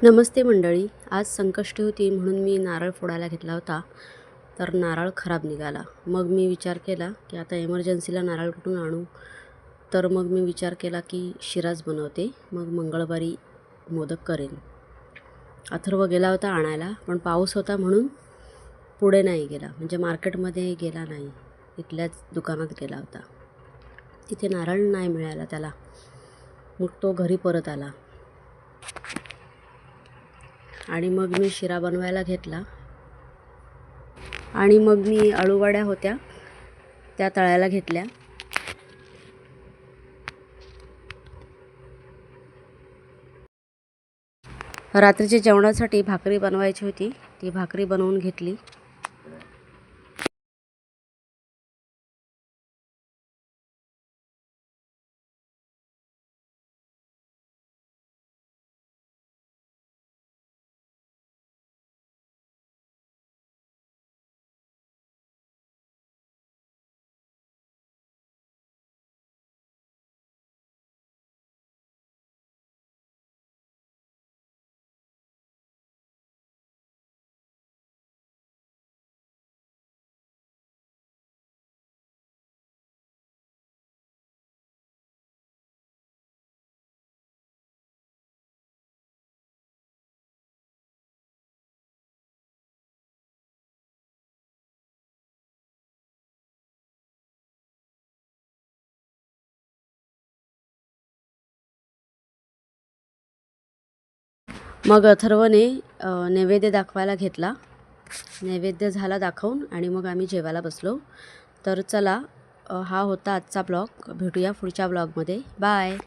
नमस्ते मंडळी. आज संकष्टी होती म्हणून मी नारळ फोडायला घेतला होता, तर नारळ खराब निघाला. मग मी विचार केला की आता एमर्जन्सीला नारळ कुठून आणू. तर मग मी विचार केला की शिराच बनवते, मग मंगळवारी मोदक करेन. अथर्व गेला होता आणायला, पण पाऊस होता म्हणून पुढे नाही गेला, म्हणजे मार्केटमध्ये गेला नाही, इथल्याच दुकानात गेला होता. तिथे नारळ नाही मिळाला त्याला, मग तो घरी परत आला आणि मग मी शिरा बनवायला घेतला. आणि मग मी अळूवड्या होत्या त्या तळायला घेतल्या. रात्रीच्या जेवणासाठी भाकरी बनवायची होती, ती भाकरी बनवून घेतली. मग अथर्वने नैवेद्य दाखवायला घेतला. नैवेद्य झाला दाखवून आणि मग आम्ही जेवायला बसलो. तर चला, हा होता आजचा ब्लॉग. भेटूया पुढच्या ब्लॉगमध्ये. बाय.